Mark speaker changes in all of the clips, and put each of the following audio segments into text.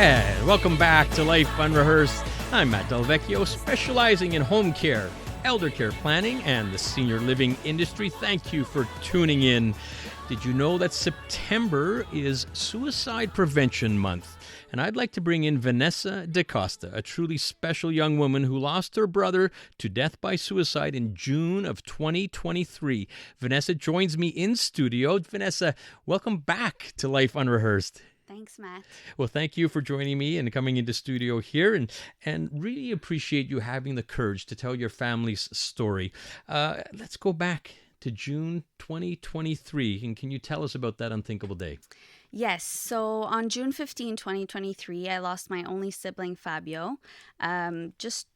Speaker 1: And welcome back to Life Unrehearsed. I'm Matt Delvecchio, specializing in home care, elder care planning, and the senior living industry. Thank you for tuning in. Did you know that September is Suicide Prevention Month? And I'd like to bring in Vanessa Costa, a truly special young woman who lost her brother to death by suicide in June of 2023. Vanessa joins me in studio. Vanessa, welcome back to Life Unrehearsed.
Speaker 2: Thanks, Matt.
Speaker 1: Well, thank you for joining me and coming into studio here, and really appreciate you having the courage to tell your family's story. Let's go back to June 2023, and can you tell us about that unthinkable day?
Speaker 2: Yes, so on June 15, 2023, I lost my only sibling, Fabio, just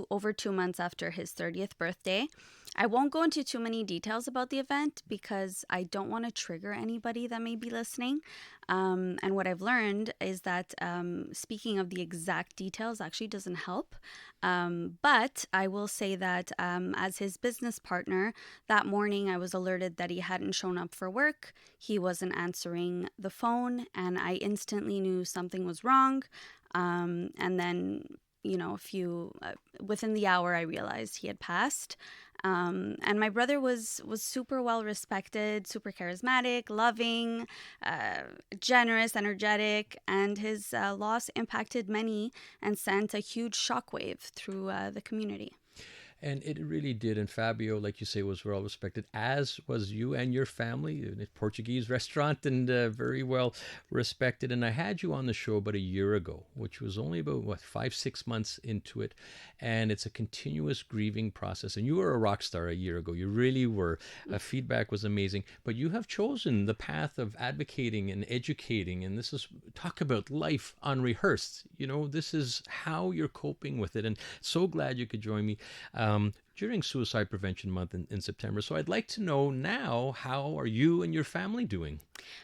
Speaker 2: over 2 months after his 30th birthday. I won't go into too many details about the event because I don't want to trigger anybody that may be listening. And what I've learned is that speaking of the exact details actually doesn't help. But I will say that as his business partner, that morning I was alerted that he hadn't shown up for work. He wasn't answering the phone, and I instantly knew something was wrong. And then, within the hour, I realized he had passed. And my brother was super well respected, super charismatic, loving, generous, energetic, and his loss impacted many and sent a huge shockwave through the community.
Speaker 1: And it really did. And Fabio, like you say, was well respected, as was you and your family in a Portuguese restaurant, and very well respected. And I had you on the show about a year ago, which was only about, 5-6 months into it. And it's a continuous grieving process. And you were a rock star a year ago. You really were. Feedback was amazing. But you have chosen the path of advocating and educating. And this is, talk about life unrehearsed. This is how you're coping with it. And so glad you could join me during Suicide Prevention Month in September. So I'd like to know now, how are you and your family doing?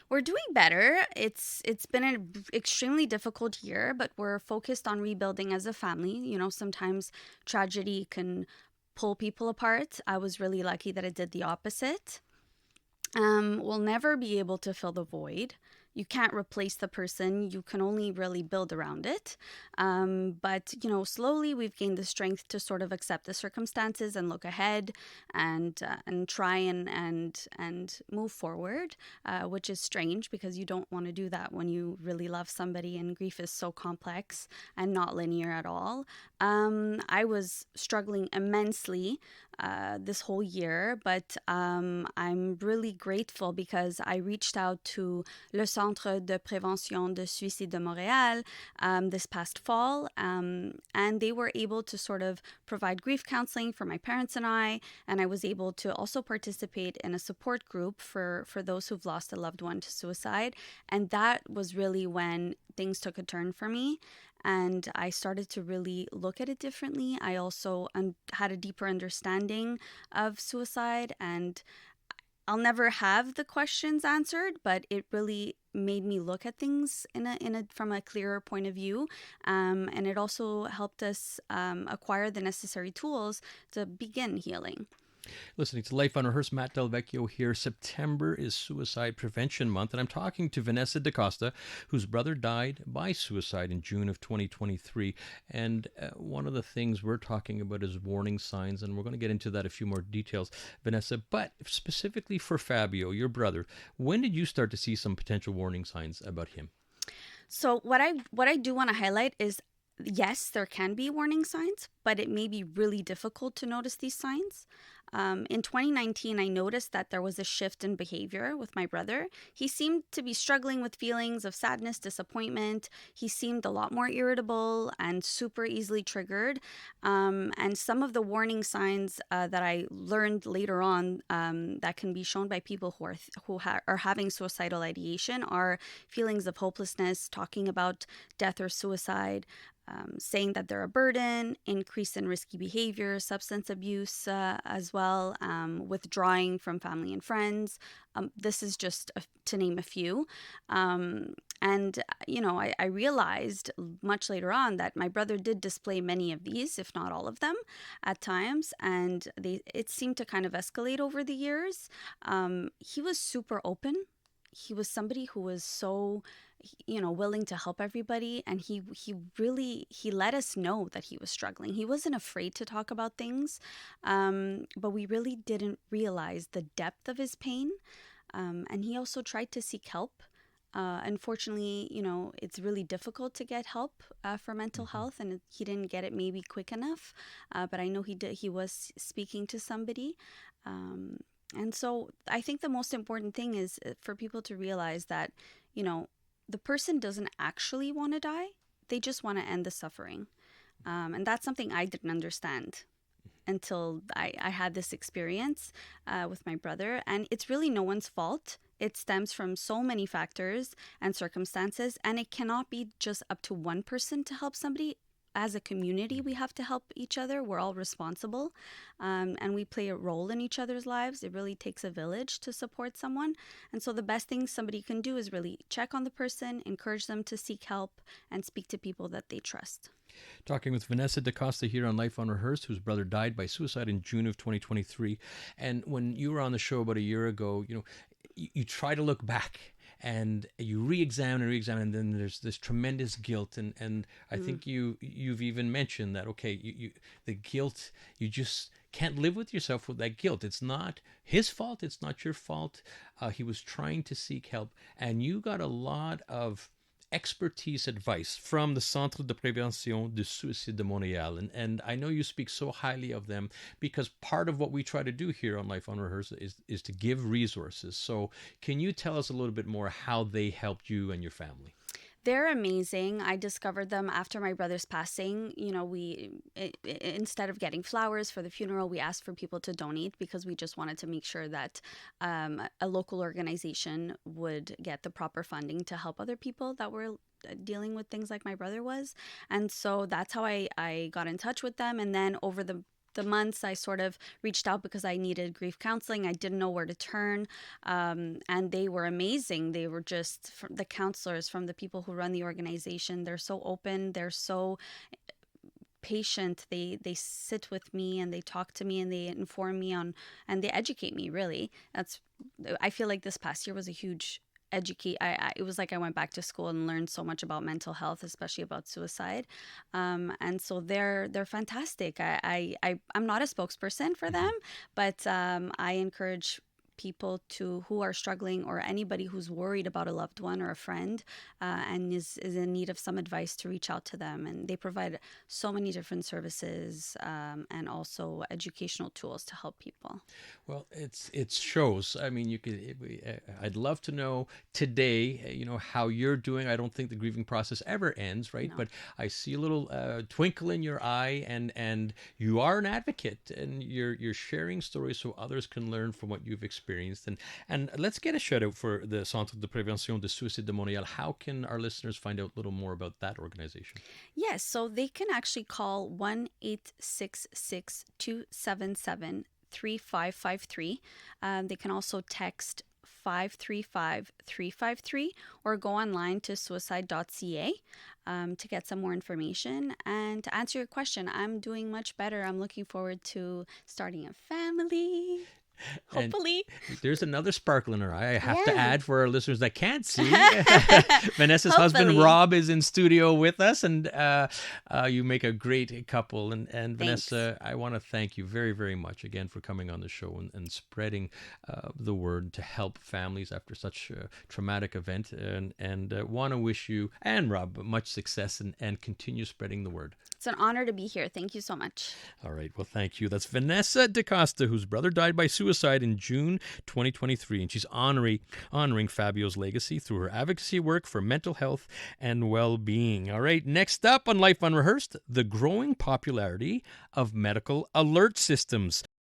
Speaker 2: We're doing better. It's been an extremely difficult year, but we're focused on rebuilding as a family. Sometimes tragedy can pull people apart. I was really lucky that it did the opposite. We'll never be able to fill the void. You can't replace the person. You can only really build around it. But slowly we've gained the strength to sort of accept the circumstances and look ahead and try and move forward, which is strange because you don't want to do that when you really love somebody, and grief is so complex and not linear at all. I was struggling immensely this whole year, but I'm really grateful because I reached out to Le Centre de Prévention de Suicide de Montréal this past fall, and they were able to sort of provide grief counseling for my parents and I was able to also participate in a support group for those who've lost a loved one to suicide, and that was really when things took a turn for me. And I started to really look at it differently. I also had a deeper understanding of suicide, and I'll never have the questions answered, but it really made me look at things from a clearer point of view. And it also helped us acquire the necessary tools to begin healing.
Speaker 1: Listening to Life Unrehearsed, Matt Delvecchio here. September is Suicide Prevention Month, and I'm talking to Vanessa Costa, whose brother died by suicide in June of 2023. And one of the things we're talking about is warning signs, and we're going to get into that a few more details, Vanessa. But specifically for Fabio, your brother, when did you start to see some potential warning signs about him?
Speaker 2: So what I do want to highlight is, yes, there can be warning signs, but it may be really difficult to notice these signs. In 2019, I noticed that there was a shift in behavior with my brother. He seemed to be struggling with feelings of sadness, disappointment. He seemed a lot more irritable and super easily triggered. And some of the warning signs that I learned later on that can be shown by people who are having suicidal ideation are feelings of hopelessness, talking about death or suicide, saying that they're a burden, increase in risky behavior, substance abuse as well, withdrawing from family and friends. This is just to name a few. And, I realized much later on that my brother did display many of these, if not all of them, at times. And it seemed to kind of escalate over the years. He was super open. he was somebody who was so, willing to help everybody, and he let us know that he was struggling. He wasn't afraid to talk about things, but we really didn't realize the depth of his pain. And he also tried to seek help. Unfortunately, it's really difficult to get help for mental health, and he didn't get it maybe quick enough. But I know he did. He was speaking to somebody. And so I think the most important thing is for people to realize that, the person doesn't actually want to die. They just want to end the suffering. And that's something I didn't understand until I had this experience with my brother. And it's really no one's fault. It stems from so many factors and circumstances, and it cannot be just up to one person to help somebody. As a community, we have to help each other. We're all responsible, and we play a role in each other's lives. It really takes a village to support someone. And so the best thing somebody can do is really check on the person, encourage them to seek help, and speak to people that they trust.
Speaker 1: Talking with Vanessa Costa here on Life Unrehearsed, whose brother died by suicide in June of 2023. And when you were on the show about a year ago, you try to look back and you re-examine, and then there's this tremendous guilt, and I think you've even mentioned that, okay, you the guilt, you just can't live with yourself with that guilt. It's not his fault, it's not your fault. He was trying to seek help, and you got a lot of expertise advice from the Centre de Prévention du Suicide de Montréal. And I know you speak so highly of them because part of what we try to do here on Life Unrehearsed is to give resources. So can you tell us a little bit more how they helped you and your family?
Speaker 2: They're amazing. I discovered them after my brother's passing. Instead of getting flowers for the funeral, we asked for people to donate because we just wanted to make sure that a local organization would get the proper funding to help other people that were dealing with things like my brother was. And so that's how I got in touch with them. And then over the months, I sort of reached out because I needed grief counseling. I didn't know where to turn. And they were amazing. They were just the counselors from the people who run the organization. They're so open. They're so patient. They sit with me and they talk to me and they inform me and they educate me, really. I feel like this past year was a huge it was like I went back to school and learned so much about mental health, especially about suicide. And so they're fantastic. I'm not a spokesperson for them, but I encourage people who are struggling, or anybody who's worried about a loved one or a friend and is in need of some advice, to reach out to them. And they provide so many different services and also educational tools to help people.
Speaker 1: Well, it shows. I mean, I'd love to know today, how you're doing. I don't think the grieving process ever ends, right?
Speaker 2: No.
Speaker 1: But I see a little twinkle in your eye, and you are an advocate, and you're sharing stories so others can learn from what you've experienced. And let's get a shout out for the Centre de Prévention du Suicide de Montréal. How can our listeners find out a little more about that organization?
Speaker 2: Yes, so they can actually call 1-866-277-3553. They can also text 535-353 or go online to suicide.ca to get some more information. And to answer your question, I'm doing much better. I'm looking forward to starting a family. Hopefully.
Speaker 1: And there's another sparkle in her eye. I have to add for our listeners that can't see. Vanessa's husband, Rob, is in studio with us, and you make a great couple. And Vanessa, I want to thank you very, very much again for coming on the show and spreading the word to help families after such a traumatic event. And want to wish you and Rob much success and continue spreading the word.
Speaker 2: It's an honor to be here. Thank you so much.
Speaker 1: All right. Well, thank you. That's Vanessa Dacosta, whose brother died by suicide in June 2023. And she's honoring Fabio's legacy through her advocacy work for mental health and well-being. All right. Next up on Life Unrehearsed, the growing popularity of medical alert systems.